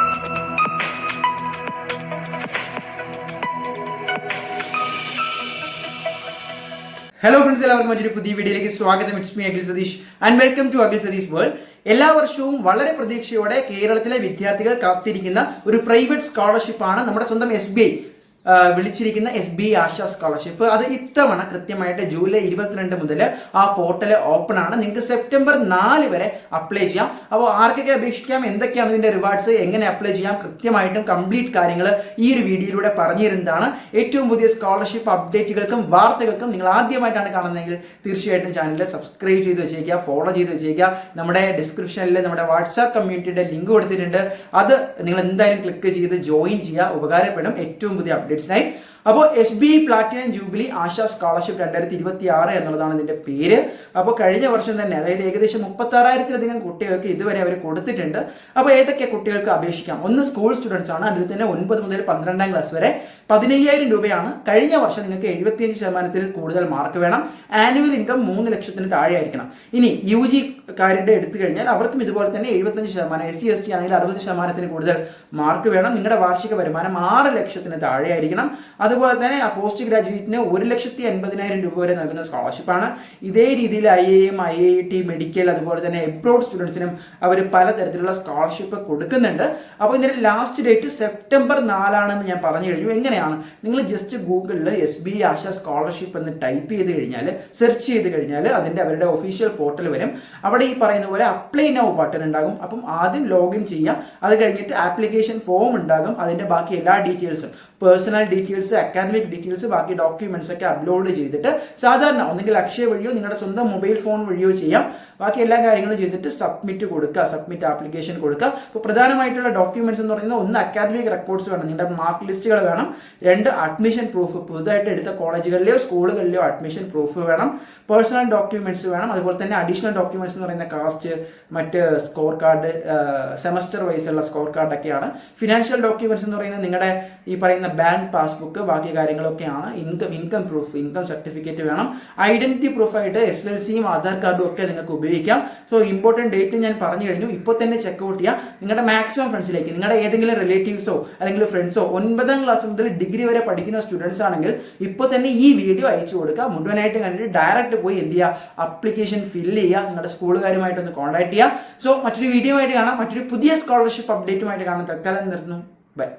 Hello friends, എല്ലാവർക്കും മറ്റൊരു പുതിയ വീഡിയോയിലേക്ക് സ്വാഗതം. It's me Akhil Satheesh and welcome to Akhil Satheesh world. എല്ലാ വർഷവും വളരെ പ്രതീക്ഷയോടെ കേരളത്തിലെ വിദ്യാർത്ഥികൾ കാത്തിരിക്കുന്ന ഒരു പ്രൈവറ്റ് സ്കോളർഷിപ്പാണ് നമ്മുടെ സ്വന്തം SBI വിളിച്ചിരിക്കുന്ന SBI ആശാ സ്കോളർഷിപ്പ്. അത് ഇത്തവണ കൃത്യമായിട്ട് ജൂലൈ 22 മുതൽ ആ പോർട്ടൽ ഓപ്പൺ ആണ്. നിങ്ങൾക്ക് സെപ്റ്റംബർ 4 വരെ അപ്ലൈ ചെയ്യാം. അപ്പോൾ ആർക്കൊക്കെ അപേക്ഷിക്കാം, എന്തൊക്കെയാണ് ഇതിന്റെ റിവാർഡ്സ്, എങ്ങനെ അപ്ലൈ ചെയ്യാം, കൃത്യമായിട്ടും കംപ്ലീറ്റ് കാര്യങ്ങൾ ഈ ഒരു വീഡിയോയിലൂടെ പറഞ്ഞു തരുന്നതാണ്. ഏറ്റവും പുതിയ സ്കോളർഷിപ്പ് അപ്ഡേറ്റുകൾക്കും വാർത്തകൾക്കും നിങ്ങൾ ആദ്യമായിട്ടാണ് കാണുന്നതെങ്കിൽ തീർച്ചയായിട്ടും ചാനൽ സബ്സ്ക്രൈബ് ചെയ്ത് വെച്ചേക്കുക, ഫോളോ ചെയ്ത് വെച്ചേക്കുക. നമ്മുടെ ഡിസ്ക്രിപ്ഷനിൽ നമ്മുടെ വാട്സാപ്പ് കമ്മ്യൂണിറ്റിയുടെ ലിങ്ക് കൊടുത്തിട്ടുണ്ട്. അത് നിങ്ങൾ എന്തായാലും ക്ലിക്ക് ചെയ്ത് ജോയിൻ ചെയ്യുക, ഉപകാരപ്പെടും ഏറ്റവും പുതിയ അപ്ഡേറ്റ്സിനായി. അപ്പോൾ SBI platinum jubilee ASHA scholarship 2026 എന്നുള്ളതാണ് ഇതിന്റെ പേര്. അപ്പോൾ കഴിഞ്ഞ വർഷം തന്നെ, അതായത് ഏകദേശം 36,000-ലധികം കുട്ടികൾക്ക് ഇതുവരെ അവർ കൊടുത്തിട്ടുണ്ട്. അപ്പോൾ ഏതൊക്കെ കുട്ടികൾക്ക് അപേക്ഷിക്കാം? ഒന്ന് സ്കൂൾ സ്റ്റുഡൻസ് ആണ്. അതിൽ തന്നെ 9 മുതൽ 12ാം ക്ലാസ് വരെ 15,000 രൂപയാണ്. കഴിഞ്ഞ വർഷം നിങ്ങൾക്ക് 75% കൂടുതൽ മാർക്ക് വേണം. ആനുവൽ ഇൻകം 3 ലക്ഷത്തിന് താഴെ ആയിരിക്കണം. ഇനി UG കാരുടെ എടുത്തു കഴിഞ്ഞാൽ അവർക്കും ഇതുപോലെ തന്നെ 75%, SC/ST ആണെങ്കിൽ 60% കൂടുതൽ മാർക്ക് വേണം. നിങ്ങളുടെ വാർഷിക വരുമാനം 6 ലക്ഷത്തിന് താഴെ ആയിരിക്കണം. അതുപോലെ തന്നെ പോസ്റ്റ് ഗ്രാജുവേറ്റിന് 1,50,000 രൂപ വരെ നൽകുന്ന സ്കോളർഷിപ്പാണ്. ഇതേ രീതിയിൽ IIM, IIT, മെഡിക്കൽ, അതുപോലെ തന്നെ എബ്രോഡ് സ്റ്റുഡൻസിനും അവർ പലതരത്തിലുള്ള സ്കോളർഷിപ്പ് കൊടുക്കുന്നുണ്ട്. അപ്പോൾ ഇതിന്റെ ലാസ്റ്റ് ഡേറ്റ് സെപ്റ്റംബർ 4 ഞാൻ പറഞ്ഞു കഴിഞ്ഞു. എങ്ങനെയാണ്? നിങ്ങൾ ജസ്റ്റ് ഗൂഗിളിൽ SBI ആശാ സ്കോളർഷിപ്പ് എന്ന് ടൈപ്പ് ചെയ്ത് കഴിഞ്ഞാൽ, സെർച്ച് ചെയ്ത് കഴിഞ്ഞാൽ അതിന്റെ അവരുടെ ഒഫീഷ്യൽ പോർട്ടൽ വരും. അവിടെ ഈ പറയുന്ന പോലെ അപ്ലൈ നൗ ബട്ടൺ ഉണ്ടാകും. അപ്പം ആദ്യം ലോഗിൻ ചെയ്യാം. അത് കഴിഞ്ഞിട്ട് ആപ്ലിക്കേഷൻ ഫോം ഉണ്ടാകും. അതിന്റെ ബാക്കി എല്ലാ ഡീറ്റെയിൽസും, പേഴ്സണൽ ഡീറ്റെയിൽസ്, അക്കാദമിക് ഡീറ്റെയിൽസ്, ബാക്കി ഡോക്യുമെന്റ്സ് ഒക്കെ അപ്ലോഡ് ചെയ്തിട്ട് സാധാരണ ഒന്നെങ്കിൽ അക്ഷയ വഴിയോ നിങ്ങളുടെ സ്വന്തം മൊബൈൽ ഫോൺ വഴിയോ ചെയ്യാം. ബാക്കി എല്ലാ കാര്യങ്ങളും ചെയ്തിട്ട് സബ്മിറ്റ് കൊടുക്കുക, സബ്മിറ്റ് ആപ്ലിക്കേഷൻ കൊടുക്കുക. അപ്പോൾ പ്രധാനമായിട്ടുള്ള ഡോക്യുമെന്റ്സ് എന്ന് പറയുന്നത്, ഒന്ന് അക്കാദമിക് റെക്കോർഡ്സ് വേണം, നിങ്ങളുടെ മാർക്ക് ലിസ്റ്റുകൾ വേണം. 2 അഡ്മിഷൻ പ്രൂഫ്, പുതുതായിട്ട് എടുത്ത കോളേജുകളിലെയോ സ്കൂളുകളിലെയോ അഡ്മിഷൻ പ്രൂഫ് വേണം. പേഴ്സണൽ ഡോക്യുമെന്റ്സ് വേണം. അതുപോലെ തന്നെ അഡീഷണൽ ഡോക്യുമെന്റ്സ് എന്ന് പറയുന്ന കാസ്റ്റ്, മറ്റ് സ്കോർ കാർഡ്, സെമസ്റ്റർ വൈസ് ഉള്ള സ്കോർ കാർഡ് ഒക്കെയാണ്. ഫിനാൻഷ്യൽ ഡോക്യുമെന്റ്സ് എന്ന് പറയുന്നത് നിങ്ങളുടെ ഈ പറയുന്ന ബാങ്ക് പാസ്ബുക്ക്, ബാക്കി കാര്യങ്ങളൊക്കെയാണ്. ഇൻകം പ്രൂഫ്, ഇൻകം സർട്ടിഫിക്കറ്റ് വേണം. ഐഡന്റിറ്റി പ്രൂഫായിട്ട് SSLCയും ആധാർ കാർഡും ഒക്കെ നിങ്ങൾക്ക് ഉപയോഗിക്കാം. സോ ഇമ്പോർട്ടൻറ്റ് ഡേറ്റ് ഞാൻ പറഞ്ഞു കഴിഞ്ഞു. ഇപ്പോൾ തന്നെ ചെക്കൗട്ട് ചെയ്യുക. നിങ്ങളുടെ മാക്സിമം ഫ്രണ്ട്സിലേക്ക്, നിങ്ങളുടെ ഏതെങ്കിലും റിലേറ്റീവ്സോ അല്ലെങ്കിൽ ഫ്രണ്ട്സോ 9ാം ക്ലാസ് മുതൽ ഡിഗ്രി വരെ പഠിക്കുന്ന സ്റ്റുഡൻസ് ആണെങ്കിൽ ഇപ്പോൾ തന്നെ ഈ വീഡിയോ അയച്ചു കൊടുക്കുക. മുഴുവനായിട്ട് കണ്ടിട്ട് ഡയറക്റ്റ് പോയി എന്ത് ചെയ്യുക, ആപ്ലിക്കേഷൻ ഫില്ല് ചെയ്യുക. നിങ്ങളുടെ സ്കൂളുകാരുമായിട്ടൊന്ന് കോൺടാക്ട് ചെയ്യുക. സോ മറ്റൊരു വീഡിയോ ആയിട്ട് കാണാം, മറ്റൊരു പുതിയ സ്കോളർഷിപ്പ് അപ്ഡേറ്റുമായിട്ട് കാണാം. തൽക്കാലം നിർത്തുന്നു. ബൈ.